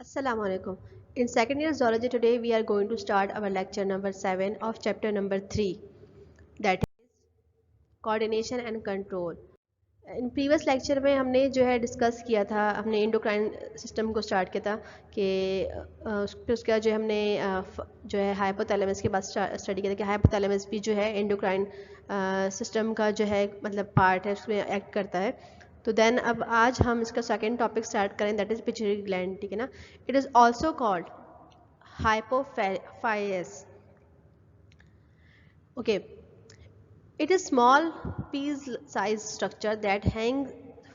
Assalamu alaikum. In second year zoology today we are going to start our lecture number 7 of chapter number 3, that is coordination and control. In previous lecture में हमने जो है discuss किया था, हमने endocrine system को start किया था कि फिर उसके बाद जो हमने जो है हाइपोथैलेमस के बाद स्टडी किया था कि हाइपोथैलेमस भी जो है एंडोक्राइन सिस्टम का जो है मतलब पार्ट है, उसमें एक्ट करता है। तो देन अब आज हम इसका सेकेंड टॉपिक स्टार्ट करें, दैट इज़ पिट्यूटरी ग्लैंड, ठीक है ना। It is also called hypophysis. Okay, it is small piece size structure that hang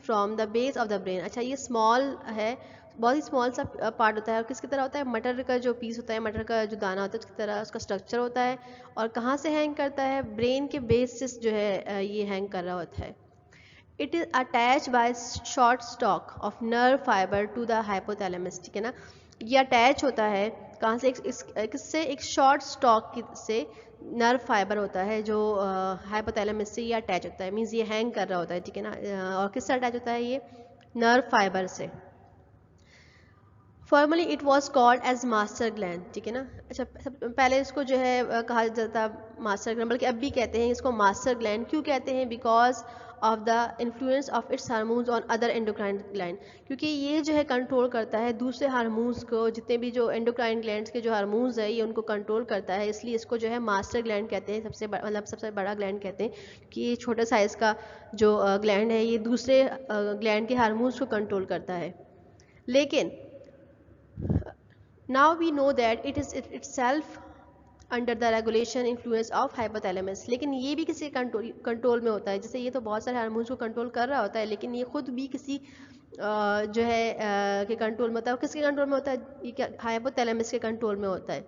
from the base of the brain. अच्छा, ये स्मॉल है, बहुत ही स्मॉल सा पार्ट होता है और किसकी तरह होता है, मटर का जो पीस होता है, मटर का जो दाना होता है उसकी तरह उसका स्ट्रक्चर होता है। और कहाँ से हैंग करता है, ब्रेन के बेस से जो है ये हैंग कर रहा होता है। It is attach by short stalk of nerve fibre to the hypothalamus, ठीक है ना। ये अटैच होता है कहाँ से, किससे, एक शॉर्ट स्टॉक से नर्व फाइबर होता है जो हाइपोथैलेमस से ये अटैच होता है, मीन्स ये हैंग कर रहा होता है, ठीक है ना। और किससे अटैच होता है, ये नर्व फाइबर से। Formerly it was called as master gland, ठीक है ना। अच्छा, पहले इसको जो है कहा जाता मास्टर ग्लैंड, बल्कि अब भी कहते हैं इसको मास्टर ग्लैंड। क्यों कहते हैं, because of the influence of its hormones on other endocrine gland, क्योंकि ये जो है कंट्रोल करता है दूसरे हार्मोन्स को, जितने भी जो एंडोक्राइन ग्लैंड्स के जो हार्मोन्स है ये उनको कंट्रोल करता है, इसलिए इसको जो है मास्टर ग्लैंड कहते हैं, मतलब सबसे बड़ा ग्लैंड कहते हैं कि ये छोटे साइज़ का जो ग्लैंड है ये दूसरे ग्लैंड के हार्मोन्स को कंट्रोल करता है। लेकिन now we know that it is itself under the regulation influence of hypothalamus. लेकिन ये भी किसी कंट्रोल में होता है, जैसे ये तो बहुत सारे हार्मोन्स को कंट्रोल कर रहा होता है, लेकिन ये खुद भी किसी जो है के कंट्रोल में होता है। किसके कंट्रोल में होता है, ये क्या, हाइपोथैलेमस के कंट्रोल में होता है।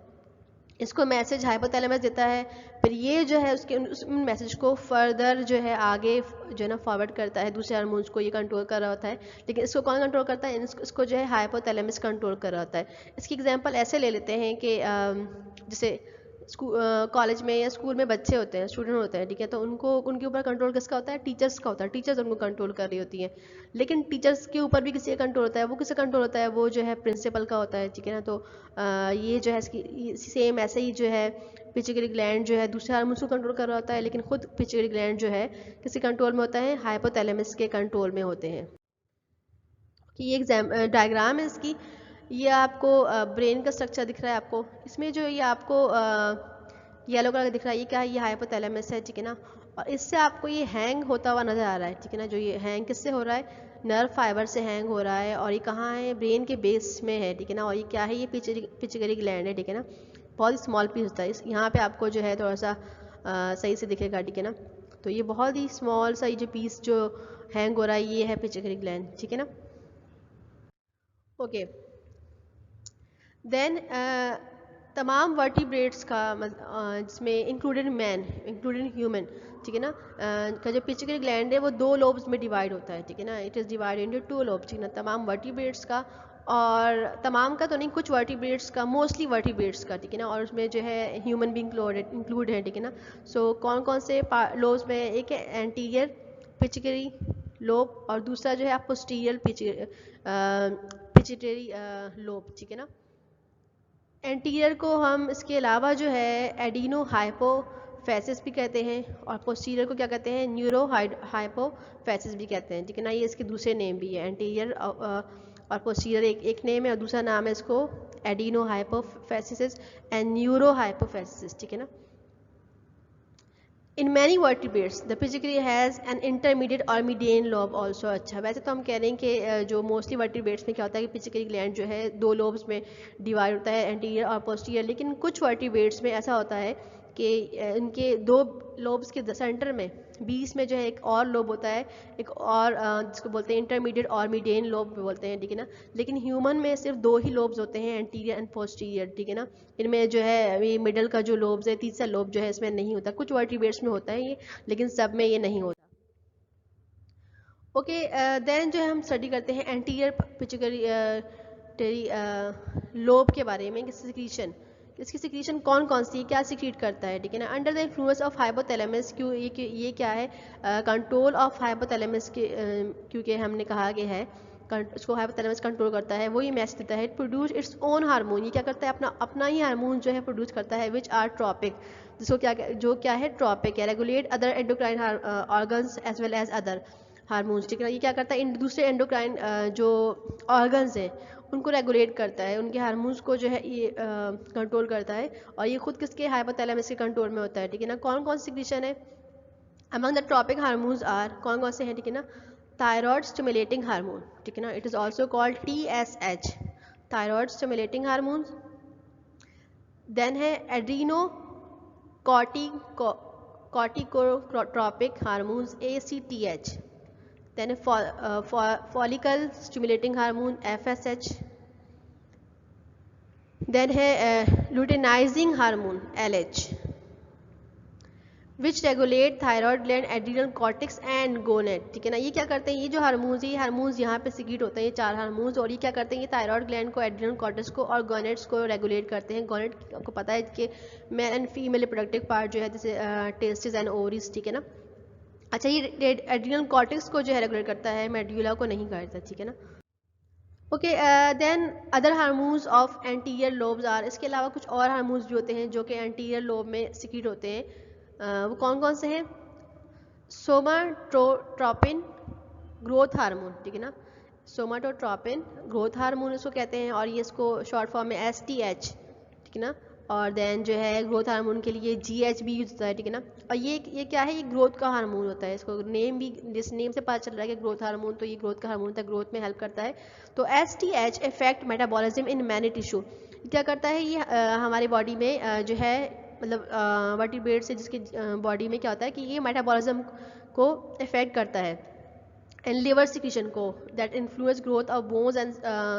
इसको मैसेज हाइपोथैलेमस देता है, फिर ये जो है उसके उस मैसेज को फर्दर जो है आगे जो है ना फॉरवर्ड करता है दूसरे हार्मोन्स को, ये कंट्रोल कर रहा होता है। लेकिन इसको कौन कंट्रोल करता है, इसको जो है हाइपोथैलेमस कंट्रोल कर रहा होता है। इसकी एग्जांपल ऐसे ले लेते हैं कि जैसे कॉलेज में या स्कूल में बच्चे होते हैं, स्टूडेंट होते हैं, ठीक है, तो उनको उनके ऊपर कंट्रोल किसका होता है, टीचर्स का होता है। टीचर्स उनको कंट्रोल कर रही होती हैं, लेकिन टीचर्स के ऊपर भी किसी का कंट्रोल होता है। वो किसका कंट्रोल होता है, वो जो है प्रिंसिपल का होता है, ठीक है ना। तो ये जो है इसकी सेम ऐसे ही जो है पिट्यूटरी ग्लैंड जो है दूसरे हार्मोन्स को कंट्रोल कर रहा होता है, लेकिन खुद पिट्यूटरी ग्लैंड जो है किसी कंट्रोल में होता है, हाइपोथैलेमस के कंट्रोल में होते हैं। कि ये एग्जाम डायग्राम है इसकी, ये आपको ब्रेन का स्ट्रक्चर दिख रहा है आपको, इसमें जो ये आपको येलो कलर दिख रहा है, ये क्या है, ये हाइपोथैलेमस है, ठीक है ना। और इससे आपको ये हैंग होता हुआ नज़र आ रहा है, ठीक है ना। जो ये हैंग किससे हो रहा है, नर्व फाइबर से हैंग हो रहा है, और ये कहाँ है, ब्रेन के बेस में है, ठीक है ना। और ये क्या है, ये पिट्यूटरी ग्लैंड है, ठीक है ना। बहुत ही स्मॉल पीस होता है, इस यहाँ पे आपको जो है थोड़ा सा सही से दिखेगा, ठीक है ना। तो ये बहुत ही स्मॉल सा ये जो पीस जो हैंग हो रहा है ये है पिट्यूटरी ग्लैंड, ठीक है ना। ओके, देन तमाम वर्टिब्रेट्स का जिसमें इंक्लूडेड मैन, इंक्लूडेड ह्यूमन, ठीक है ना, का जो पिट्यूटरी ग्लैंड है वो 2 लोब्स में डिवाइड होता है, ठीक है ना। It is divide into 2 lobes, ठीक है ना, तमाम वर्टिब्रेट्स का। और तमाम का तो नहीं, कुछ वर्टिब्रेट्स का, मोस्टली वर्टिब्रेट्स का, ठीक है ना। और उसमें जो है ह्यूमन भी इंक्लूड है, ठीक है ना। सो कौन कौन से लोब्स में, एक है एंटीरियर पिट्यूटरी लोब और दूसरा जो है पोस्टीरियर पिट्यूटरी लोब, ठीक है ना। एंटीरियर को हम इसके अलावा जो है एडिनो हाइपोफेसिस भी कहते हैं, और पोस्टीरियर को क्या कहते हैं, न्यूरो हाइपोफेसिस भी कहते हैं, ठीक है ना। ये इसके दूसरे नेम भी है, एंटीरियर और पोस्टीरियर एक नेम है, और दूसरा नाम है इसको एडिनो हाइपोफेसिस एंड न्यूरो हाइपोफेसिस, ठीक है ना। In many vertebrates the pituitary has an intermediate और मीडियन लोब ऑल्सो। अच्छा, वैसे तो हम कह रहे हैं कि जो मोस्टली वर्टिब्रेट्स में क्या होता है कि पिट्यूटरी ग्लैंड जो है 2 लोब्स में डिवाइड होता है, एंटीरियर और पोस्टीरियर। लेकिन कुछ वर्टिब्रेट्स में ऐसा होता है कि इनके 2 लोब्स के सेंटर में बीच में जो है एक और लोब होता है, एक और जिसको बोलते हैं इंटरमीडिएट और मीडियन लोब बोलते हैं, ठीक है ना। लेकिन ह्यूमन में सिर्फ 2 ही लोब्स होते हैं, एंटीरियर एंड पोस्टीरियर, ठीक है ना। इनमें जो है ये मिडल का जो लोब्स है, तीसरा लोब जो है इसमें नहीं होता। कुछ वर्टिब्रेट्स में होता है ये, लेकिन सब में ये नहीं होता। ओके, देन जो है हम स्टडी करते हैं एंटीरियर पिट्यूटरी लोब के बारे में, सिक्रीशन, इसकी सिक्रीशन कौन कौन सी, क्या सिक्रीट करता है, ठीक है ना। Under the influence of hypothalamus, क्यों ये क्या है, कंट्रोल ऑफ हाइपोथैलेमस के, क्योंकि हमने कहा कि है इसको हाइपोथैलेमस कंट्रोल करता है, वो ये मैसेज देता है। It produce its own hormone, ये क्या करता है अपना अपना ही हार्मोन जो है प्रोड्यूस करता है, विच आर ट्रॉपिक, जिसको क्या है ट्रॉपिक है। Regulate other endocrine organs as well as other hormones, ठीक है। ये क्या करता है दूसरे एंडोक्राइन जो ऑर्गन्स हैं उनको रेगुलेट करता है, उनके हार्मोन्स को जो है ये कंट्रोल करता है, और ये खुद किसके हाइपोथैलेमस के कंट्रोल में होता है, ठीक है ना। कौन कौन सी सिक्रीशन है among the tropic hormones are, कौन कौन से हैं, ठीक है ना। थायराइड स्टिमुलेटिंग हार्मोन, ठीक है ना, it is also called TSH, thyroid stimulating hormone. Then है adreno corticotropic hormones ACTH। Then follicle stimulating hormone FSH। Then है luteinizing hormone LH, which regulate thyroid gland, adrenal cortex and gonad, ठीक है ना। ये क्या करते हैं, ये जो हार्मोन्स है ये हार्मोन्स यहाँ पे सिक्रीट होते हैं, ये 4 हार्मोन्स, और ये क्या करते हैं ये थायराइड ग्लैंड को, एड्रिनल कॉर्टेक्स को और गोनेट्स को रेगुलेट करते हैं। गोनेट आपको पता है कि male and female reproductive part जो है जैसे टेस्टिस एंड ओवरीज, ठीक है ना। अच्छा, ये एड्रिनल कॉर्टेक्स को जो है रेगुलेट करता है, मेडुला को नहीं करता, ठीक है ना। Okay, then other hormones of anterior lobes are, इसके अलावा कुछ और हार्मोन्स भी होते हैं जो कि एंटीरियर लोब में सिक्रीट होते हैं, वो कौन कौन से हैं। सोमाटोट्रोपिन ग्रोथ हार्मोन, ठीक है ना, सोमाटोट्रोपिन ग्रोथ हार्मोन इसको कहते हैं, और ये इसको शॉर्ट फॉर्म में STH, ठीक है ना। और देन जो है ग्रोथ हार्मोन के लिए GH भी यूज होता है, ठीक है ना। और ये क्या है, ये ग्रोथ का हार्मोन होता है, इसको नेम भी, जिस नेम से पता चल रहा है कि ग्रोथ हार्मोन, तो ये ग्रोथ का हार्मोन होता है, ग्रोथ में हेल्प करता है। तो STH effect metabolism in many tissue, क्या करता है ये हमारी बॉडी में जो है मतलब वर्टिब्रेट से जिसके बॉडी में क्या होता है कि ये मेटाबॉलिज्म को इफेक्ट करता है, एंड लिवर सिक्रीशन को, that influence growth of bones and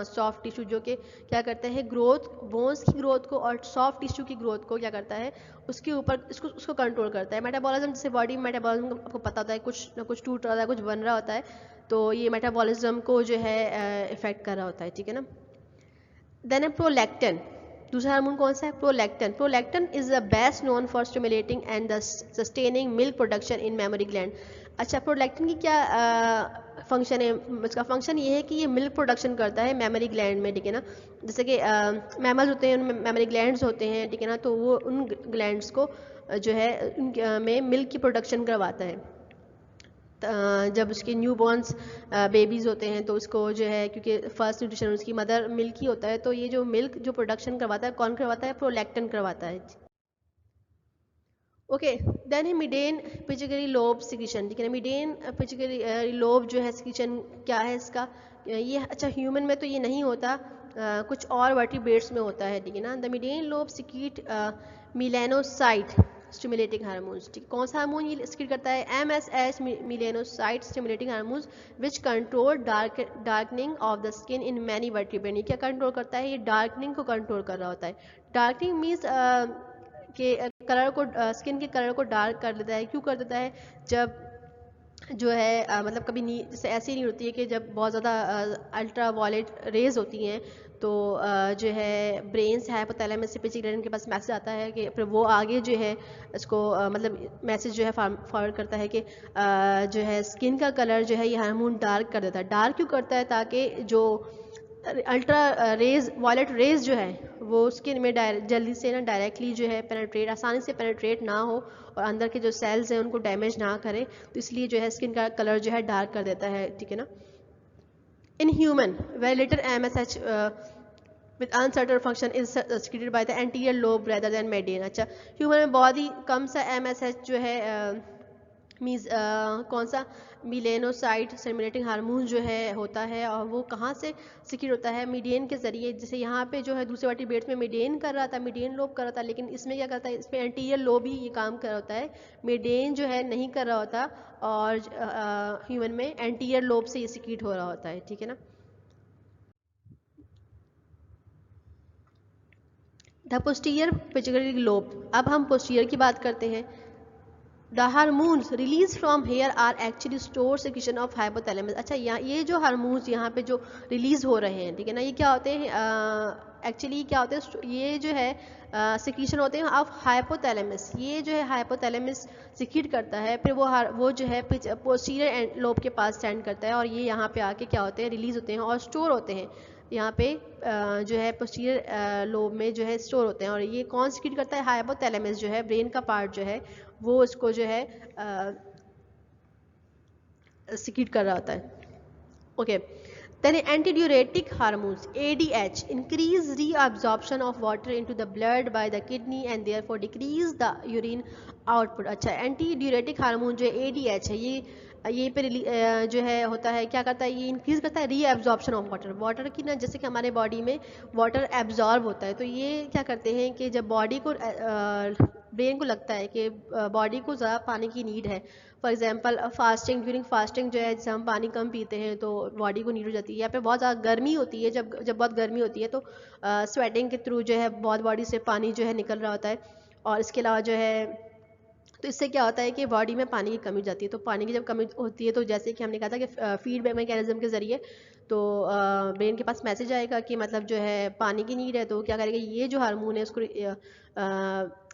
soft tissue, जो कि क्या करते हैं ग्रोथ, बोन्स की ग्रोथ को और सॉफ्ट टिश्यू की ग्रोथ को क्या करता है उसके ऊपर उसको कंट्रोल करता है। मेटाबॉलिज्म, जैसे बॉडी में मेटाबॉलिज्म आपको पता होता है कुछ ना कुछ टूट रहा है, कुछ बन रहा होता है, तो ये मेटाबॉलिज्म को जो है इफेक्ट कर रहा होता है, ठीक है ना। देन है प्रोलैक्टिन, दूसरा हार्मोन कौन सा है, prolactin. Prolactin is the best known for stimulating and the sustaining milk production in memory gland. अच्छा, प्रोलैक्टिन की क्या फंक्शन है, इसका फंक्शन ये है कि ये मिल्क प्रोडक्शन करता है मेमोरी ग्लैंड में, ठीक है ना। जैसे कि मैमल्स होते हैं उनमें मेमोरी ग्लैंड्स होते हैं, ठीक है ना, तो वो उन ग्लैंड्स को जो है में मिल्क की प्रोडक्शन करवाता है। जब उसके न्यू बॉर्न्स बेबीज़ होते हैं तो उसको जो है, क्योंकि फर्स्ट न्यूट्रिशन उसकी मदर मिल्क ही होता है, तो ये जो मिल्क जो प्रोडक्शन करवाता है कौन करवाता है, प्रोलैक्टिन करवाता है। ओके, देन है मिडेन पिट्यूटरी लोब सिक्रीशन, ठीक है ना। मिडेन पिट्यूटरी लोब जो है सिक्रीशन क्या है इसका, ये अच्छा ह्यूमन में तो ये नहीं होता, कुछ और वर्टिब्रेट्स में होता है, ठीक है ना। The median lobe secrete melanocyte stimulating hormones, ठीक, कौन सा हार्मोन ये सिक्रीट करता है, MSH melanocyte stimulating hormones which control darkening of the skin in many vertebrate. ये क्या कंट्रोल करता है, ये डार्कनिंग को कंट्रोल कर रहा होता है। डार्कनिंग मीन्स के कलर को, स्किन के कलर को डार्क कर देता है। क्यों कर देता है, जब जो है मतलब कभी जैसे ऐसी नहीं होती है कि जब बहुत ज़्यादा अल्ट्रा वायलेट रेज होती हैं तो जो है ब्रेन से हाइपोथैलेमस से पिट्यूटरी के पास मैसेज आता है कि फिर वो आगे जो है इसको मतलब मैसेज जो है फॉरवर्ड करता है कि जो है स्किन का कलर जो है ये हार्मोन डार्क कर देता है। डार्क क्यों करता है, ताकि जो अल्ट्रा रेज वायलेट रेज जो है वो स्किन में जल्दी से ना डायरेक्टली जो है पेनेट्रेट, आसानी से पेनेट्रेट ना हो और अंदर के जो सेल्स हैं उनको डैमेज ना करे, तो इसलिए जो है स्किन का कलर जो है डार्क कर देता है, ठीक है ना। In human very little MSH with uncertain function is secreted by the anterior lobe rather than median। अच्छा, ह्यूमन में बहुत ही कम सा MSH जो है मीन्स कौन सा मिलेनोसाइट स्टिमुलेटिंग हार्मोन जो है होता है, और वो कहाँ से सिक्रीट होता है, मीडियन के जरिए। जैसे यहाँ पे जो है दूसरे वर्टिब्रेट्स में मीडियन कर रहा था, मीडियन लोब कर रहा था, लेकिन इसमें क्या करता है, इसमें एंटीरियर लोब ही ये काम कर रहा होता है, मीडियन जो है नहीं कर रहा होता, और ह्यूमन में एंटीरियर लोब से ये सिक्रीट हो रहा होता है, ठीक है ना। द पोस्टीरियर पिट्यूटरी लोब, अब हम पोस्टीरियर की बात करते हैं। The hormones release from here are actually store secretion of hypothalamus. अच्छा, यहाँ ये जो हार्मोन्स यहाँ पे जो रिलीज हो रहे हैं, ठीक है ना, ये क्या होते हैं एक्चुअली क्या होते हैं, ये जो है सिक्रीशन होते हैं ऑफ हाइपोथैलेमस। ये जो है हाइपोथैलेमस सिक्रीट करता है, फिर वो जो है पोस्टीरियर लोब के पास सेंड करता है, और ये यहाँ पे आके क्या होते हैं, रिलीज होते हैं और स्टोर होते हैं यहाँ पे जो है पोस्टीरियर लोब में जो है स्टोर होते हैं। और ये कौन सिक्रीट करता है, हाइपोथैलेमस जो है ब्रेन का पार्ट जो है वो इसको जो है सिक्रीट कर रहा होता है। Okay, then antidiuretic hormones ADH increase reabsorption of water into the blood by the kidney and therefore decrease the urine output। अच्छा, एंटीड्यूरेटिक हार्मोन जो ADH है, ये पे जो है होता है, क्या करता है, ये इंक्रीज करता है रीएब्जॉर्प्शन ऑफ वाटर की ना, जैसे कि हमारे बॉडी में वाटर एब्जॉर्ब होता है, तो ये क्या करते हैं कि जब बॉडी को ब्रेन को लगता है कि बॉडी को ज़्यादा पानी की नीड है, for example fasting, during fasting जो है जैसे हम पानी कम पीते हैं तो बॉडी को नीड हो जाती है, या फिर बहुत ज़्यादा गर्मी होती है, जब बहुत गर्मी होती है तो स्वेटिंग के थ्रू जो है बहुत बॉडी से पानी जो है निकल रहा होता है। और इसके अलावा जो है तो इससे क्या होता है कि बॉडी में पानी की कमी हो जाती है, तो पानी की जब कमी होती है तो जैसे कि हमने कहा था कि फीडबैक मैकेनिज्म के ज़रिए तो ब्रेन के पास मैसेज आएगा कि मतलब जो है पानी की नीड है, तो क्या करेगा, ये जो हार्मोन है उसको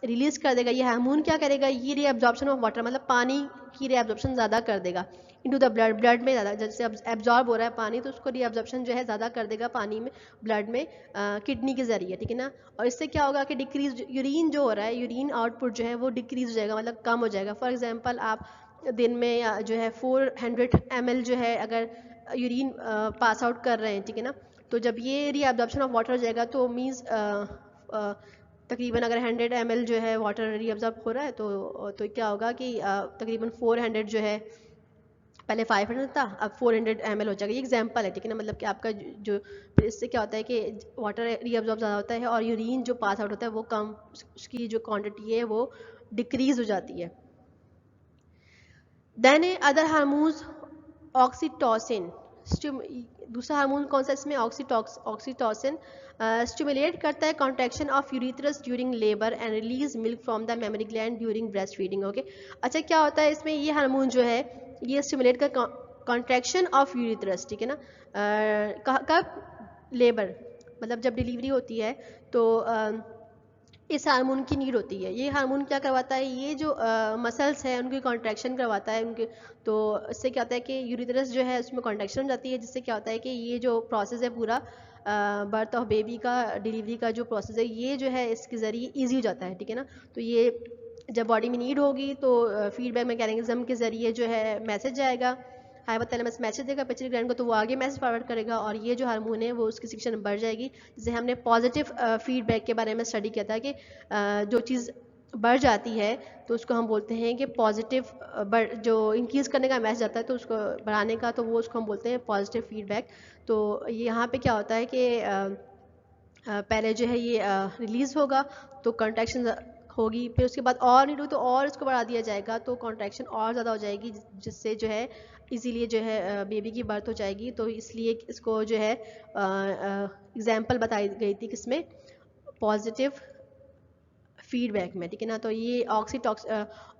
रिलीज़ कर देगा। ये हार्मोन क्या करेगा, ये रीअब्जॉर्प्शन ऑफ वाटर मतलब पानी की रीअब्जॉर्प्शन ज़्यादा कर देगा इनटू द ब्लड में ज़्यादा, जैसे अब एब्जॉर्ब हो रहा है पानी तो उसको रीअब्जॉर्प्शन जो है ज़्यादा कर देगा पानी में, ब्लड में किडनी के ज़रिए, ठीक है ना। और इससे क्या होगा कि डिक्रीज यूरिन जो हो रहा है, यूरिन आउटपुट जो है वो डिक्रीज हो जाएगा, मतलब कम हो जाएगा। फॉर एग्जांपल आप दिन में जो है 400 ml जो है अगर यूरिन पास आउट कर रहे हैं, ठीक है ना, तो जब ये रीअब्जॉर्प्शन ऑफ वाटर हो जाएगा तो मीन्स तकरीबन अगर 100 ml जो है वाटर रीअब्जॉर्ब हो रहा है तो क्या होगा कि तकरीबन 400 जो है, पहले 500 था अब 400 ml हो जाएगा। ये एग्जांपल है, ठीक है ना, मतलब कि आपका जो फिर इससे क्या होता है कि वाटर रीअब्जॉर्ब ज़्यादा होता है और यूरिन जो पास आउट होता है वो कम, उसकी जो क्वांटिटी है वो डिक्रीज हो जाती है। देन अदर हार्मोन्स ऑक्सीटोसिन, दूसरा हार्मोन कौन सा इसमें, ऑक्सीटोसिन स्टिमुलेट करता है contraction of uterus during labour and release milk from the mammary gland during breast feeding. Okay, अच्छा क्या होता है इसमें, ये हार्मोन जो है ये स्टिमुलेट कर कॉन्ट्रैक्शन ऑफ यूरिथ्रस, ठीक है ना, कब, लेबर मतलब जब डिलीवरी होती है तो इस हार्मोन की नीड होती है। ये हार्मोन क्या करवाता है, ये जो मसल्स है उनकी कॉन्ट्रैक्शन करवाता है उनके, तो इससे क्या होता है कि यूरिथ्रस जो है उसमें कॉन्ट्रैक्शन हो जाती है, जिससे क्या होता है कि ये जो प्रोसेस है पूरा बर्थ ऑफ बेबी का, डिलीवरी का जो प्रोसेस है ये जो है इसके ज़रिए ईजी हो जाता है, ठीक है ना। तो ये जब बॉडी में नीड होगी तो फीडबैक मैकेनिज्म के ज़रिए जो है मैसेज आएगा, हाइपोथैलेमस मैसेज देगा पिट्यूटरी ग्लैंड को, तो वो आगे मैसेज फॉरवर्ड करेगा और ये जो हार्मोन है वो उसकी सेक्रेशन बढ़ जाएगी। जैसे हमने पॉजिटिव फीडबैक के बारे में स्टडी किया था कि जो चीज़ बढ़ जाती है तो उसको हम बोलते हैं कि पॉजिटिव, जो इंक्रीज़ करने का मैसेज आता है तो उसको बढ़ाने का, तो वो उसको हम बोलते हैं पॉजिटिव फीडबैक। तो यहाँ पे क्या होता है कि पहले जो है ये रिलीज़ होगा तो कॉन्ट्रैक्शन होगी, फिर उसके बाद और नीड हो तो और इसको बढ़ा दिया जाएगा तो कॉन्ट्रैक्शन और ज़्यादा हो जाएगी, जिससे जो है इजीलिए जो है बेबी की बर्थ हो जाएगी। तो इसलिए इसको जो है एग्जाम्पल बताई गई थी किसमें, पॉजिटिव फीडबैक में, ठीक है ना। तो ये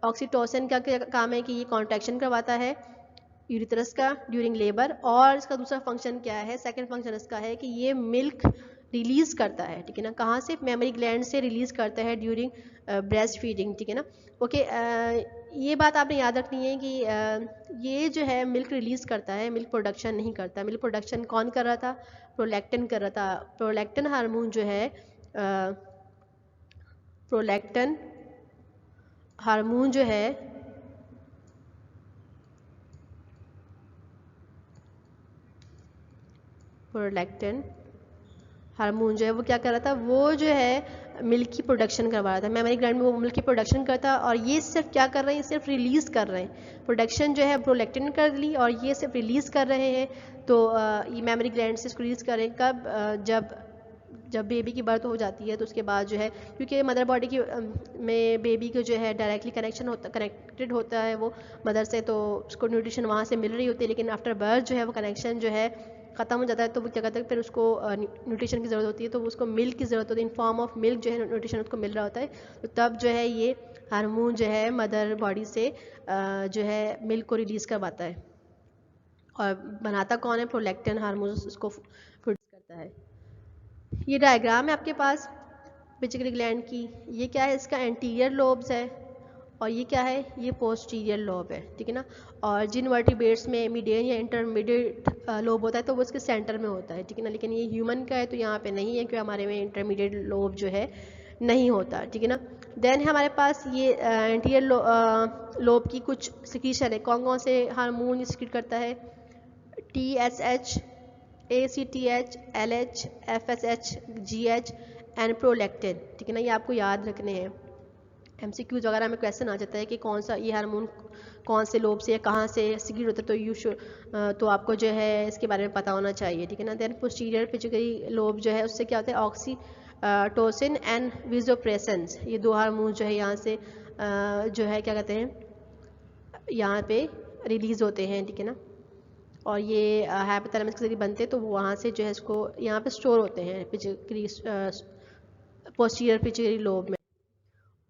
ऑक्सीटोसिन का काम है कि ये कॉन्ट्रैक्शन करवाता है यूरिथ्रस का ड्यूरिंग लेबर, और इसका दूसरा फंक्शन क्या है, सेकंड फंक्शन इसका है कि ये मिल्क रिलीज करता है, ठीक है ना, कहाँ से, मेमरी ग्लैंड से रिलीज करता है ड्यूरिंग ब्रेस्ट फीडिंग, ठीक है ना। ओके, ये बात आपने याद रखनी है कि ये जो है मिल्क रिलीज करता है, मिल्क प्रोडक्शन नहीं करता। मिल्क प्रोडक्शन कौन कर रहा था, प्रोलैक्टिन कर रहा था। प्रोलैक्टिन हार्मोन जो है प्रोलैक्टिन हार्मोन जो है प्रोलैक्टिन हार्मोन जो है वो क्या कर रहा था, वो जो है मिल्क की प्रोडक्शन करवा रहा था, मेमरी ग्लैंड में वो मिल्क की प्रोडक्शन करता, और ये सिर्फ क्या कर रहे हैं, सिर्फ रिलीज़ कर रहे हैं। प्रोडक्शन जो है प्रोलैक्टिन कर ली और ये सिर्फ रिलीज़ कर रहे हैं। तो ये मेमरी ग्लैंड से इसको रिलीज़ करें कब, जब बेबी की बर्थ हो जाती है तो उसके बाद जो है, क्योंकि मदर बॉडी की में बेबी को जो है डायरेक्टली कनेक्टेड होता है वो मदर से, तो उसको न्यूट्रिशन वहाँ से मिल रही होती है, लेकिन आफ्टर बर्थ जो है वो कनेक्शन जो है ख़त्म हो जाता है तो वो क्या कहते हैं, फिर उसको न्यूट्रिशन की ज़रूरत होती है, तो उसको मिल्क की ज़रूरत होती है, इन फॉर्म ऑफ मिल्क जो है न्यूट्रिशन उसको मिल रहा होता है। तो तब जो है ये हार्मोन जो है मदर बॉडी से जो है मिल्क को रिलीज़ करवाता है। और बनाता कौन है? प्रोलैक्टिन हार्मोन उसको प्रोड्यूस करता है। ये डायग्राम है आपके पास पिट्यूटरी ग्लैंड की। ये क्या है? इसका एंटीरियर लोब्स है, और ये क्या है? ये पोस्टीरियर लोब है, ठीक है ना। और जिन वर्टिब्रेट्स में मीडियन या इंटरमीडिएट लोब होता है तो वो इसके सेंटर में होता है, ठीक है ना। लेकिन ये ह्यूमन का है तो यहाँ पे नहीं है, क्योंकि हमारे में इंटरमीडिएट लोब जो है नहीं होता, ठीक है ना। देन हमारे पास ये एंटीरियर लोब की कुछ सिक्रीशन है। कौन कौन से हार्मोन सिक्रीट करता है? TSH, ACTH, LH, FSH, GH and prolactin, ठीक है ना। ये आपको याद रखने हैं। MCQs वगैरह में क्वेश्चन आ जाता है कि कौन सा ये हार्मोन कौन से लोब से या कहाँ से सिक्रीट होता है, तो यू शुड तो आपको जो है इसके बारे में पता होना चाहिए, ठीक है ना। देन पोस्टीरियर पिट्यूटरी लोब जो है उससे क्या होता है? ऑक्सीटोसिन एंड विजोप्रेसन, ये दो हार्मोन जो है यहाँ से जो है क्या कहते हैं, यहाँ पे रिलीज होते हैं, ठीक है ना। और ये हाइपोथैलेमस के जरिए बनते हैं, तो वहाँ से जो है इसको यहाँ पे स्टोर होते हैं पिट्यूटरी पोस्टीरियर पिट्यूटरी लोब में।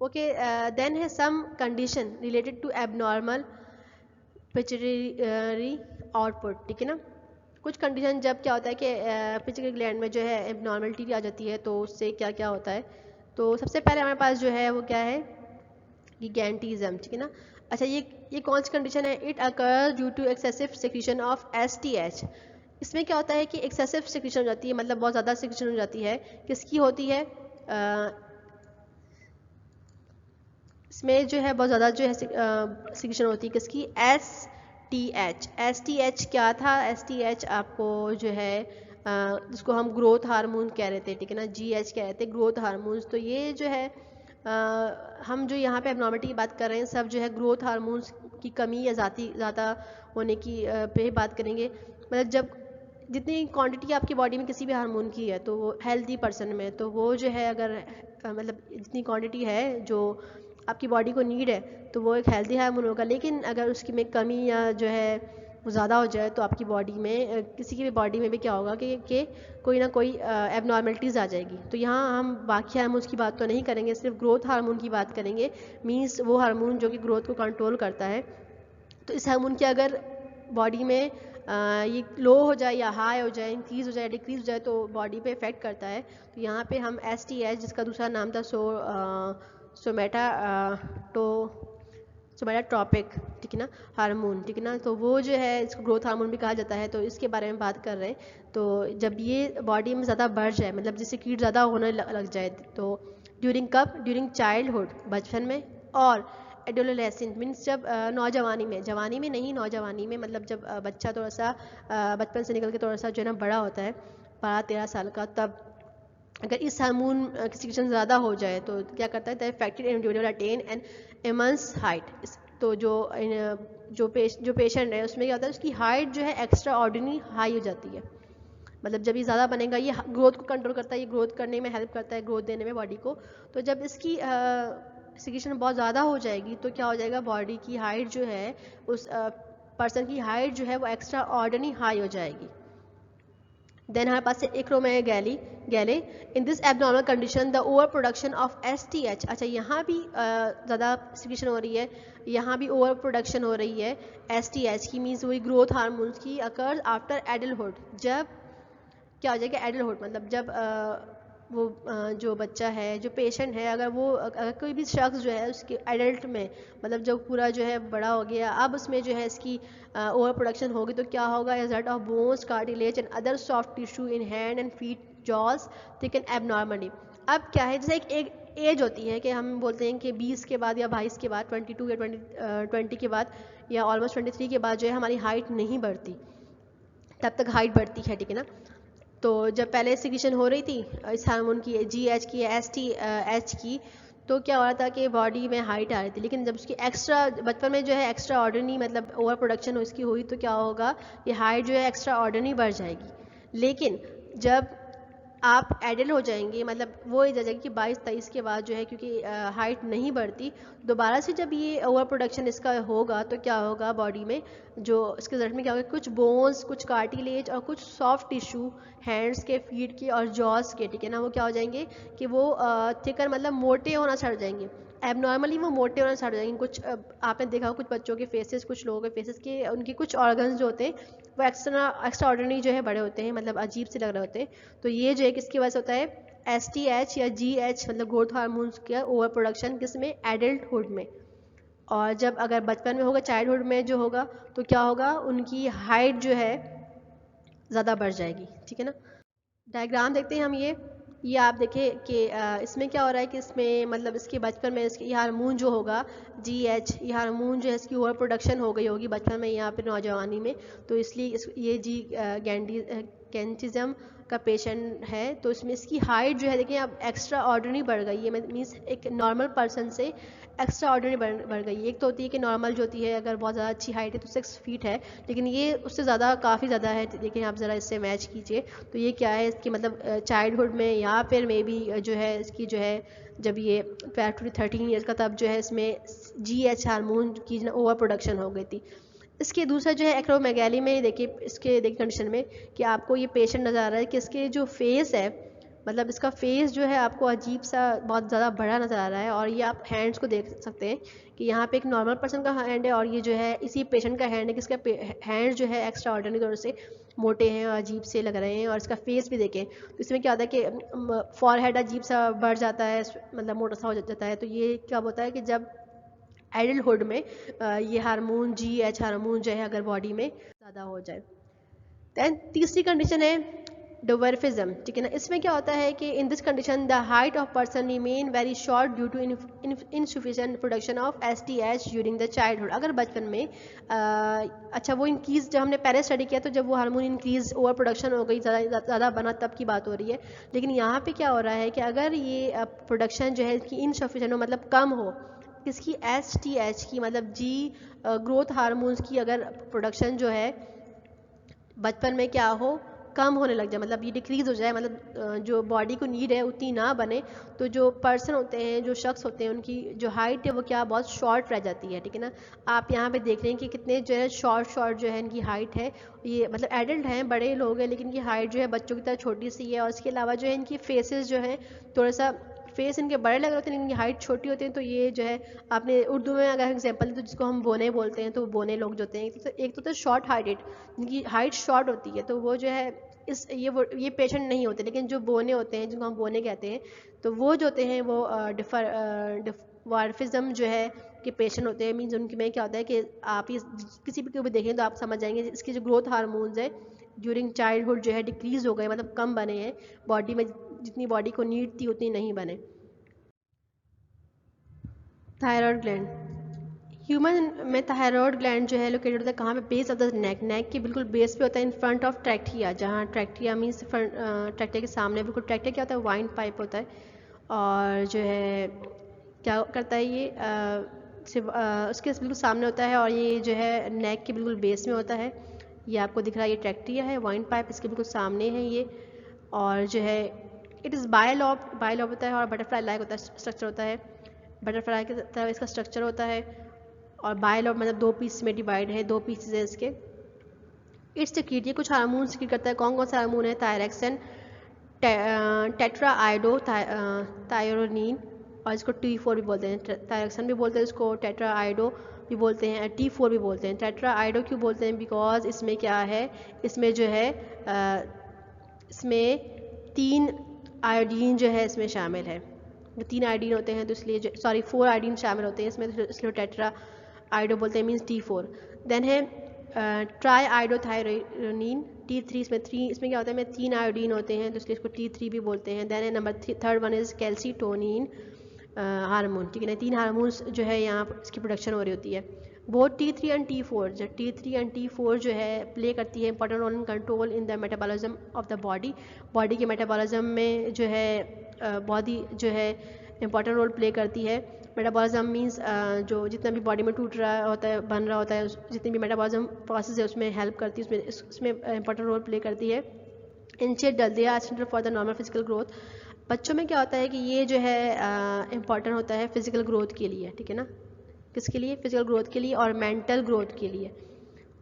ओके, देन है some condition related to abnormal pituitary output, ठीक है ना। कुछ कंडीशन जब क्या होता है कि पिट्यूटरी ग्लैंड में जो है एबनॉर्मलिटी आ जाती है, तो उससे क्या क्या होता है। तो सबसे पहले हमारे पास जो है वो क्या है? गिगैंटिज्म, ठीक है ना। अच्छा, ये कौन सी कंडीशन है? It occur due to excessive secretion of STH। इसमें क्या होता है कि एक्सेसिव सिक्रीशन हो जाती है, मतलब बहुत ज़्यादा सिक्रीशन हो जाती है। किसकी होती है? इसमें जो है बहुत ज़्यादा जो है सिक्रीशन होती है, किसकी? STH क्या था? STH आपको जो है जिसको हम ग्रोथ हार्मोन कह रहे थे, ठीक है ना। GH कह रहे थे ग्रोथ हार्मोन्स। तो ये जो है हम जो यहाँ पे एबनॉर्मलिटी की बात कर रहे हैं सब जो है ग्रोथ हार्मोन्स की कमी या ज़्यादा होने की पे बात करेंगे। मतलब जब जितनी क्वांटिटी आपकी बॉडी में किसी भी हार्मोन की है, तो वो हेल्दी पर्सन में तो वो जो है अगर मतलब जितनी क्वांटिटी है जो आपकी बॉडी को नीड है, तो वो एक हेल्दी हार्मोन होगा। लेकिन अगर उसकी में कमी या जो है वो ज़्यादा हो जाए, तो आपकी बॉडी में किसी की भी बॉडी में भी क्या होगा कि कोई ना कोई एबनॉर्मलिटीज़ आ जाएगी। तो यहाँ हम बाकी हार्मोन्स की बात तो नहीं करेंगे, सिर्फ ग्रोथ हार्मोन की बात करेंगे। मीन्स वो हार्मोन जो कि ग्रोथ को कंट्रोल करता है। तो इस हार्मोन की अगर बॉडी में ये लो हो जाए या हाई हो जाए, इंक्रीज़ हो जाए, डिक्रीज़ हो जाए, तो बॉडी पे इफेक्ट करता है। तो यहाँ पे हम STH, जिसका दूसरा नाम था सोमेटाट्रोपिक, ठीक है ना, हार्मोन, ठीक है ना। तो वो जो है इसको ग्रोथ हार्मोन भी कहा जाता है। तो इसके बारे में बात कर रहे हैं। तो जब ये बॉडी में ज़्यादा बढ़ जाए, मतलब जिससे कीट ज़्यादा होने लग जाए, तो ड्यूरिंग चाइल्डहुड, बचपन में, और एडोलेसेंट मीन्स जब नौजवानी में, जवानी में नहीं, नौजवानी में, मतलब जब बच्चा थोड़ा सा बचपन से निकल के थोड़ा सा जो है ना बड़ा होता है 12-13 साल का, तब अगर इस हार्मोन की सिक्रीशन ज़्यादा हो जाए तो क्या करता है? The affected individual attain an immense height. तो जो पेशेंट है उसमें क्या होता है? उसकी हाइट जो है एक्स्ट्रा ऑर्डिनरी हाई हो जाती है। मतलब जब ये ज़्यादा बनेगा, ये ग्रोथ को कंट्रोल करता है, ये ग्रोथ करने में हेल्प करता है, ग्रोथ देने में बॉडी को। तो जब इसकी सिक्रीशन बहुत ज़्यादा हो जाएगी, तो क्या हो जाएगा? बॉडी की हाइट जो है, उस पर्सन की हाइट जो है वो एक्स्ट्रा ऑर्डिनरी हाई हो जाएगी। देन हमारे पास है acromegaly. In this abnormal condition the over production of STH। अच्छा, यहाँ भी ज़्यादा सिक्रीशन हो रही है, यहाँ भी ओवर प्रोडक्शन हो रही है STH की, मीन्स वही ग्रोथ हार्मोन्स की, अकर्स आफ्टर एडल्टहुड। जब क्या हो जाएगा? एडल्टहुड मतलब जब वो जो बच्चा है, जो पेशेंट है, अगर कोई भी शख्स जो है उसके एडल्ट में, मतलब जब पूरा जो है बड़ा हो गया, अब उसमें जो है इसकी ओवर प्रोडक्शन होगी, तो क्या होगा? Result of bones, cartilage and other soft tissue in hand and feet, jaws thicken abnormally. अब क्या है? जैसे एक एज होती है कि हम बोलते हैं कि 20 के बाद या 22 के बाद, 22 या 20 के बाद, या ऑलमोस्ट 23 के बाद जो है हमारी हाइट नहीं बढ़ती, तब तक हाइट बढ़ती है, ठीक है ना। तो जब पहले सिक्रीशन हो रही थी इस हार्मोन की, GH की, STH की, तो क्या हो रहा था कि बॉडी में हाइट आ रही थी। लेकिन जब उसकी एक्स्ट्रा बचपन में जो है एक्स्ट्रा ऑर्डिनरी मतलब ओवर प्रोडक्शन उसकी हुई, तो क्या होगा? ये हाइट जो है एक्स्ट्रा ऑर्डिनरी बढ़ जाएगी। लेकिन जब आप एडल्ट हो जाएंगे, मतलब वो एज आ जाएगी कि 22-23 के बाद जो है, क्योंकि हाइट नहीं बढ़ती, दोबारा से जब ये ओवर प्रोडक्शन इसका होगा तो क्या होगा बॉडी में, जो इसके रिजल्ट में क्या होगा, कुछ बोन्स, कुछ कार्टिलेज और कुछ सॉफ्ट टिश्यू हैंड्स के, फीट के और जॉस के, ठीक है ना, वो क्या हो जाएंगे कि वो थिकर मतलब मोटे होना छड़ जाएंगे। एबनॉर्मली वो मोटे होना स्टार्ट हो जाएंगे। कुछ आपने देखा हो कुछ बच्चों के फेसेस, कुछ लोगों के फेसेस के उनके कुछ ऑर्गन्स जो होते हैं वो एक्स्ट्रा ऑर्डिनरी जो है बड़े होते हैं, मतलब अजीब से लग रहे होते हैं। तो ये जो है किसकी वजह से होता है, STH या GH मतलब ग्रोथ हार्मोन्स का ओवर प्रोडक्शन, किसमें, एडल्टहुड में। और जब अगर बचपन में होगा, चाइल्डहुड में जो होगा, तो क्या होगा, उनकी हाइट जो है ज़्यादा बढ़ जाएगी, ठीक है ना। डायग्राम देखते हैं हम। ये आप देखें कि इसमें क्या हो रहा है कि इसमें मतलब इसके बचपन में इसके ये हार्मोन जो होगा GH, ये हार्मोन जो है इसकी ओवर प्रोडक्शन हो गई होगी बचपन में या फिर नौजवानी में, तो इसलिए ये कैंटिज्म का पेशेंट है, तो इसमें इसकी हाइट जो है देखिए अब एक्स्ट्रा ऑर्डिनरी बढ़ गई है, मीन्स एक नॉर्मल पर्सन से एक्स्ट्रा ऑर्डिनरी बढ़ गई है। एक तो होती है कि नॉर्मल जो होती है अगर बहुत ज़्यादा अच्छी हाइट है तो 6 फीट है, लेकिन ये उससे ज़्यादा काफ़ी ज़्यादा है। देखिए आप ज़रा इससे मैच कीजिए, तो ये क्या है इसकी मतलब चाइल्डहुड में या फिर मे बी जो है इसकी जो है जब ये 12 to 13 ईयर्स का, तब जो है इसमें GH हार्मोन की ओवर प्रोडक्शन हो गई थी। इसके दूसरा जो है एक्रोमेगैली में देखिए, इसके देखिए कंडीशन में कि आपको ये पेशेंट नज़र आ रहा है कि इसके जो फेस है, मतलब इसका फेस जो है आपको अजीब सा बहुत ज़्यादा बड़ा नज़र आ रहा है। और ये आप हैंड्स को देख सकते हैं कि यहाँ पे एक नॉर्मल पर्सन का हैंड है और ये जो है इसी पेशेंट का हैंड है, कि इसका हैंड जो है एक्स्ट्रा ऑर्डिनरी तौर से मोटे हैं और अजीब से लग रहे हैं। और इसका फेस भी देखें तो इसमें क्या होता है कि फॉरहेड अजीब सा बढ़ जाता है, मतलब मोटा सा हो जाता है। तो ये क्या होता है कि जब एडल्टहुड में ये हार्मोन GH हार्मोन जो है अगर बॉडी में ज़्यादा हो जाए। दैन तीसरी कंडीशन है डोवर्फिज्म, ठीक है ना। इसमें क्या होता है कि in this condition the height of person remain very short due to insufficient production of STH during the childhood. अगर बचपन में अच्छा वो इंक्रीज, जब हमने पहले स्टडी किया तो जब वो हार्मोन इंक्रीज ओवर प्रोडक्शन हो गई, ज़्यादा बना, तब की बात हो रही है। लेकिन यहाँ पे क्या हो रहा है कि अगर ये प्रोडक्शन जो है इसकी इनसफिशिएंट हो, मतलब कम हो, किसकी, STH की, मतलब ग्रोथ हार्मोन्स की अगर प्रोडक्शन जो है बचपन में क्या हो, कम होने लग जाए, मतलब ये डिक्रीज हो जाए, मतलब जो बॉडी को नीड है उतनी ना बने, तो जो पर्सन होते हैं, जो शख्स होते हैं, उनकी जो हाइट है वो क्या बहुत शॉर्ट रह जाती है, ठीक है ना। आप यहाँ पे देख रहे हैं कि कितने जो है शॉर्ट जो है इनकी हाइट है। ये मतलब एडल्ट हैं, बड़े लोग हैं, लेकिन इनकी हाइट जो है बच्चों की तरह छोटी सी है। और इसके अलावा जो है इनकी फेसेस जो है थोड़ा सा फेस इनके बड़े लग रहे होते हैं, इनकी हाइट छोटी होती है। तो ये जो है आपने उर्दू में अगर एग्जांपल तो जिसको हम बोने बोलते हैं, तो बोने लोग जो होते हैं, एक तो शॉर्ट हाइटेड, जिनकी हाइट शॉर्ट होती है, तो वो जो है ये पेशेंट नहीं होते। लेकिन जो बोने होते हैं, जिनको हम बोने कहते हैं, तो वो जो होते हैं वो डिफॉर्फिज्म जो है कि पेशेंट होते हैं। मीन्स उनके में क्या होता है कि आप ये किसी भी को भी देखें तो आप समझ जाएंगे इसके जो ग्रोथ हार्मोन्स है ड्यूरिंग चाइल्डहुड जो है डिक्रीज हो गए, मतलब कम बने हैं बॉडी में, जितनी बॉडी को नीड थी उतनी नहीं बने। थायराइड ग्लैंड, ह्यूमन में थायराइड ग्लैंड जो है लोकेटेड होता है कहाँ पे, बेस ऑफ द नेक के बिल्कुल बेस पे होता है, इन फ्रंट ऑफ ट्रैक्टिया, जहाँ ट्रैक्टिया मीन्स ट्रैक्टिया के सामने बिल्कुल। ट्रैक्टिया क्या होता है, वाइन पाइप होता है। और जो है क्या करता है ये सिर्फ उसके बिल्कुल सामने होता है, और ये जो है नेक के बिल्कुल बेस में होता है। ये आपको दिख रहा है, ये ट्रैक्टिया है, वाइन पाइप इसके बिल्कुल सामने है ये। और जो है इट इज़ बायलॉब होता है और बटरफ्लाई लाइक होता है, स्ट्रक्चर होता है, बटरफ्लाई की तरह इसका स्ट्रक्चर होता है। और बायलॉब मतलब 2 पीस में डिवाइड है, 2 पीसेज है इसके। इट्स सिक्रीट, ये कुछ हार्मोन सिक्रीट करता है। कौन कौन सा हार्मोन है, थायरेक्सिन, टेट्रा आयोडो थायरोनिन, और इसको T4 भी बोलते हैं, थायरेक्सिन भी बोलते हैं इसको, टेट्रा आयोडो भी बोलते हैं, T4 भी बोलते हैं। टेट्रा आयोडो क्यों बोलते हैं, बिकॉज इसमें क्या है, इसमें जो है इसमें 3 आयोडीन जो है इसमें शामिल है। 3 आयोडीन होते हैं, तो इसलिए 4 आयोडीन शामिल होते हैं इसमें, इसलिए टेट्रा आयोडो बोलते हैं, मीन्स T4। देन है ट्राई आयोडोथायरोनिन T3, इसमें क्या होता है, 3 आयोडीन होते हैं, तो इसलिए इसको T3 भी बोलते हैं। देन है number 3 one is calcitonin hormone, ठीक है ना। 3 हार्मोन्स जो है यहाँ इसकी प्रोडक्शन हो रही होती है। बोथ T3 एंड T4, जो T3 एंड T4 जो है प्ले करती है important role in controlling the metabolism of the body के मेटाबॉलिज्म में जो है बॉडी जो है इंपॉर्टेंट रोल प्ले करती है। मेटाबॉलिज्म मींस जो जितना भी बॉडी में टूट रहा होता है, बन रहा होता है, जितनी भी मेटाबॉलिज्म प्रोसेस है उसमें हेल्प करती है, उसमें इंपॉर्टेंट रोल प्ले करती है। इनिशिएट डल दिया essential for the normal physical growth. बच्चों में क्या होता है कि ये जो है इम्पॉर्टेंट होता है फिजिकल ग्रोथ के लिए, ठीक है ना, किसके लिए, फिजिकल ग्रोथ के लिए और मेंटल ग्रोथ के लिए,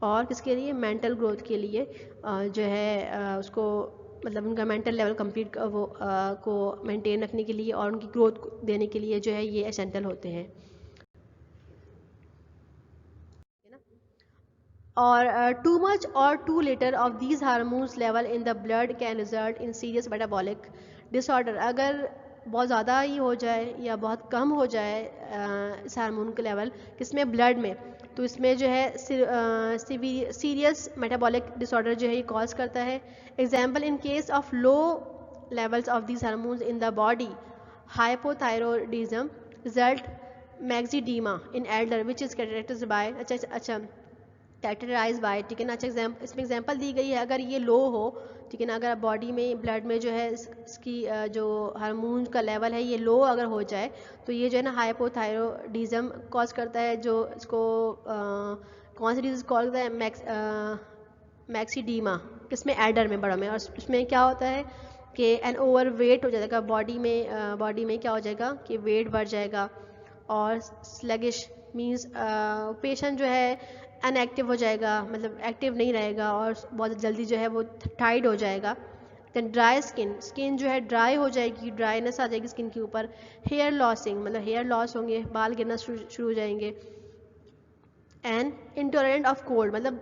और किसके लिए, मेंटल ग्रोथ के लिए जो है उसको मतलब उनका मेंटल लेवल कंप्लीट वो को मेंटेन रखने के लिए और उनकी ग्रोथ देने के लिए जो है ये एसेंशियल होते हैं। और too much or too little of these hormones level in the blood can result in serious metabolic disorder। अगर बहुत ज़्यादा ही हो जाए या बहुत कम हो जाए इस हार्मोन का लेवल किसमें, ब्लड में, तो इसमें जो है सीरियस मेटाबॉलिक डिसऑर्डर जो है ये कॉज करता है। Example, in case of low levels of these hormones in the body, hypothyroidism result myxedema in elder which is characterized by, अच्छा कैरेक्टराइज बाय, ठीक है ना। अच्छा इसमें एग्जांपल दी गई है, अगर ये लो हो, ठीक है ना, अगर बॉडी में ब्लड में जो है इसकी जो हार्मोन का लेवल है ये लो अगर हो जाए तो ये जो है ना हाइपोथायरॉयडिज्म कॉज करता है, जो इसको कौन सी डिजीज कॉज करता है, मैक्सिडीमा, किसमें, एल्डर में, बड़ा में। और इसमें क्या होता है कि एन ओवर वेट हो जाएगा बॉडी में क्या हो जाएगा कि वेट बढ़ जाएगा, और स्लगिश मीन्स पेशेंट जो है अनएक्टिव हो जाएगा, मतलब एक्टिव नहीं रहेगा और बहुत जल्दी जो है वो टाइड हो जाएगा। दैन ड्राई स्किन जो है ड्राई हो जाएगी, ड्राइनेस आ जाएगी स्किन के ऊपर। हेयर लॉसिंग, मतलब हेयर लॉस होंगे, बाल गिरना शुरू हो जाएंगे। एंड इंटॉलरेंट ऑफ कोल्ड, मतलब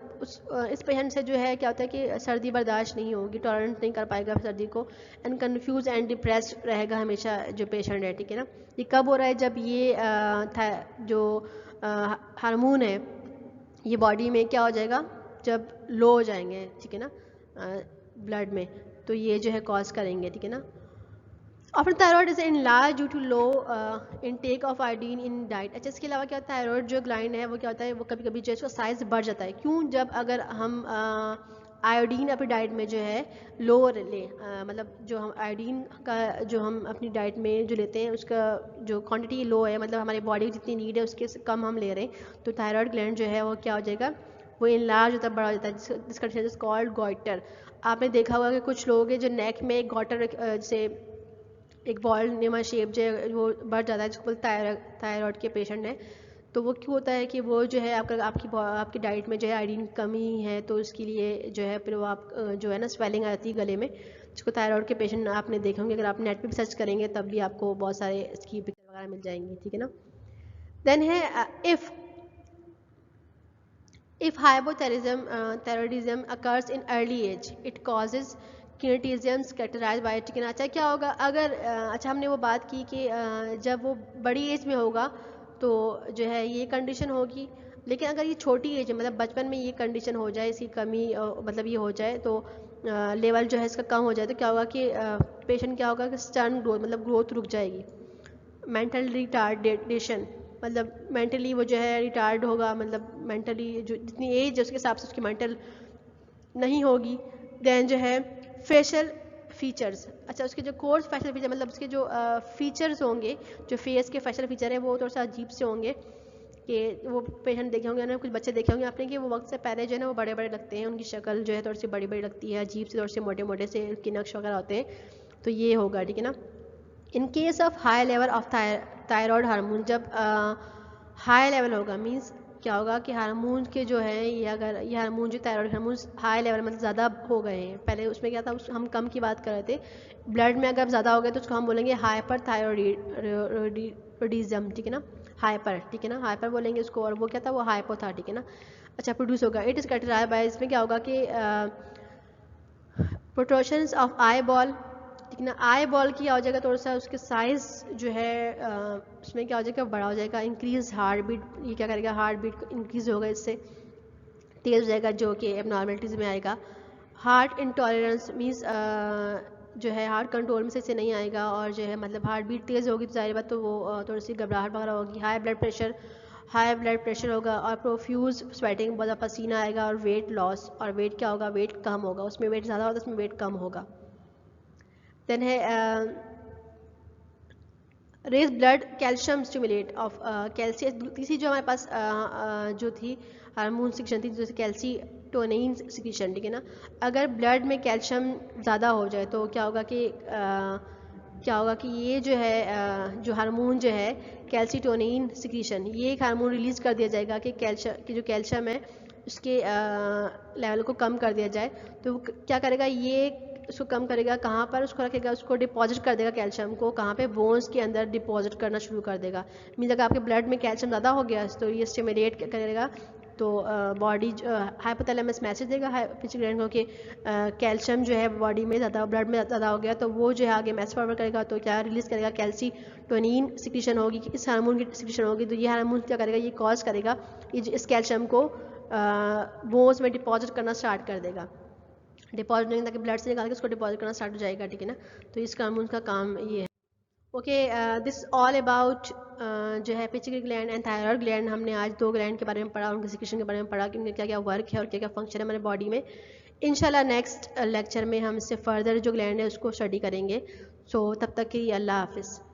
इस पेशेंट से जो है क्या होता है कि सर्दी बर्दाश्त नहीं होगी, टॉलरेंट नहीं कर पाएगा सर्दी को। एंड कन्फ्यूज एंड डिप्रेस्ड रहेगा हमेशा जो पेशेंट है, ठीक है ना। ये कब हो रहा है, जब ये जो हार्मोन है ये बॉडी में क्या हो जाएगा, जब लो हो जाएंगे, ठीक है ना, ब्लड में, तो ये जो है कॉज करेंगे, ठीक है ना। Often thyroid is enlarge due to low intake of iodine in diet. अच्छा, इसके अलावा क्या होता है, थायराइड जो ग्लैंड है वो क्या होता है, वो कभी कभी जो है इसका साइज बढ़ जाता है। क्यों, जब अगर हम आयोडीन अपनी डाइट में जो है लो लें, मतलब जो हम आयोडीन का जो हम अपनी डाइट में जो लेते हैं उसका जो क्वांटिटी लो है, मतलब हमारी बॉडी को जितनी नीड है उसके कम हम ले रहे हैं, तो थायराइड ग्लैंड जो है वो क्या हो जाएगा, वो इनलार्ज होता है, बड़ा हो जाता है, जिसका इज कॉल्ड गॉइटर। आपने देखा होगा कि कुछ लोग हैं जो नेक में एक गॉटर जैसे एक बॉल नुमा शेप जो है वो बढ़ जाता है, जिसको थायराइड के पेशेंट हैं। तो वो क्यों होता है कि वो जो है आपकी डाइट में जो है आयोडीन कमी है, तो उसके लिए जो है फिर वो आप जो है ना स्वेलिंग आ जाती है गले में, जिसको थायराइड के पेशेंट आपने देखे होंगे, अगर आप नेट पे भी सर्च करेंगे तब भी आपको बहुत सारे इसकी पिक्चर वगैरह मिल जाएंगी, ठीक है ना। देन है if hypothyroidism occurs in early age it causes cretinisms characterize by, ठीक है ना। अच्छा, क्या होगा अगर अच्छा हमने वो बात की कि जब वो बड़ी एज में होगा तो जो है ये कंडीशन होगी, लेकिन अगर ये छोटी एज है, मतलब बचपन में ये कंडीशन हो जाए, इसकी कमी मतलब ये हो जाए, तो लेवल जो है इसका कम हो जाए, तो क्या होगा कि पेशेंट क्या होगा कि स्टर्न ग्रोथ, मतलब ग्रोथ रुक जाएगी। मेंटल रिटार्डेशन, मतलब मेंटली वो जो है रिटार्ड होगा, मतलब मेंटली जो जितनी एज है उसके हिसाब से उसकी मेंटल नहीं होगी। देन जो है फेशियल फीचर्स, अच्छा उसके जो कोर्स फेशियल फीचर, मतलब उसके जो फीचर्स होंगे, जो फेस के फेशियल फीचर है वो थोड़ा सा अजीब से होंगे, कि वो पेशेंट देखे होंगे ना, कुछ बच्चे देखे होंगे आपने कि वो वक्त से पहले जो है ना वो बड़े बड़े लगते हैं, उनकी शक्ल जो है थोड़ी सी बड़ी बड़ी लगती है, अजीब से थोड़े से मोटे मोटे से उनके नक्श वगैरह होते हैं, तो ये होगा, ठीक है ना। इन case of high level of thyroid hormone, जब हाई लेवल होगा मीन्स क्या होगा कि हार्मोन के जो है ये अगर ये हार्मोन जो थायराइड हार्मोन हाई लेवल मतलब ज़्यादा हो गए हैं, पहले उसमें क्या था हम कम की बात कर रहे थे, ब्लड में अगर ज़्यादा हो गए तो उसको हम बोलेंगे हाइपर थायरॉयडिज्म, ठीक है ना, हाइपर, ठीक है ना, हाइपर बोलेंगे उसको, और वो क्या था वो हाइपो था, ठीक है ना। अच्छा, प्रोड्यूस होगा, इट इज़ कैरेक्टराइज्ड बाय, इसमें क्या होगा कि प्रोट्रूशंस ऑफ आई बॉल, ठीक है ना, आई बॉल की हो जाएगा थोड़ा सा उसके साइज जो है उसमें क्या हो जाएगा, बड़ा हो जाएगा। इंक्रीज हार्ट बीट, ये क्या करेगा, हार्ट बीट इंक्रीज होगा, इससे तेज हो जाएगा जो कि एबनॉर्मलिटीज़ में आएगा। हार्ट इंटॉलरेंस मीन्स जो है हार्ट कंट्रोल में से नहीं आएगा, और जो है मतलब हार्ट बीट तेज़ होगी तो जाहिर बात तो वो थोड़ी सी घबराहट वगैरह होगी। हाई ब्लड प्रेशर होगा, और प्रोफ्यूज स्वेटिंग, बहुत ज़्यादा पसीना आएगा, और वेट लॉस, और वेट क्या होगा, वेट कम होगा, उसमें वेट ज़्यादा होता है उसमें वेट कम होगा। देन है raise blood calcium stimulate of calcium, तीसरी जो हमारे पास जो थी हार्मोन सेक्शन थी, जैसे टोनिन सिक्रीशन, ठीक है ना। अगर ब्लड में कैल्शियम ज़्यादा हो जाए तो क्या होगा कि ये जो है जो हार्मोन जो है कैल्सीटोनिन सिक्रीशन, ये एक हार्मोन रिलीज़ कर दिया जाएगा कि जो कैल्शियम है उसके लेवल को कम कर दिया जाए। तो क्या करेगा ये, उसको कम करेगा कहाँ पर, उसको रखेगा, उसको डिपॉजिट कर देगा कैल्शियम को कहाँ पे, बोन्स के अंदर डिपॉजिट करना शुरू कर देगा। मीन्स अगर आपके ब्लड में कैल्शियम ज़्यादा हो गया तो ये स्टिमुलेट करेगा, तो बॉडी हाइपोथैलेमस मैसेज देगा पिट्यूटरी ग्लैंड को कि कैल्शियम जो है बॉडी में ज़्यादा, ब्लड में ज़्यादा हो गया, तो वो जो है आगे मैसेज फॉरवर्ड करेगा, तो क्या रिलीज़ करेगा, कैल्सीटोनिन सिक्रीशन होगी, इस हार्मोन की सिक्रीशन होगी। तो ये हार्मोन क्या करेगा, ये कॉज करेगा इस कैल्शियम को बोन्स में डिपॉजिट करना स्टार्ट कर देगा। डिपॉजिट नहीं, ताकि ब्लड से निकाल के उसको डिपॉजिट करना स्टार्ट हो जाएगा, ठीक है ना। तो इस हार्मोन का काम ये है। ओके, दिस ऑल अबाउट जो है pituitary gland and thyroid gland. हमने आज 2 ग्लैंड के बारे में पढ़ा, उनके सिक्रीशन के बारे में पढ़ा कि उनके क्या क्या वर्क है और क्या क्या फंक्शन है हमारे बॉडी में। इंशाल्लाह नेक्स्ट लेक्चर में हम इससे फर्दर जो ग्लैंड है उसको स्टडी करेंगे। सो तब तक के लिए अल्लाह हाफिज़।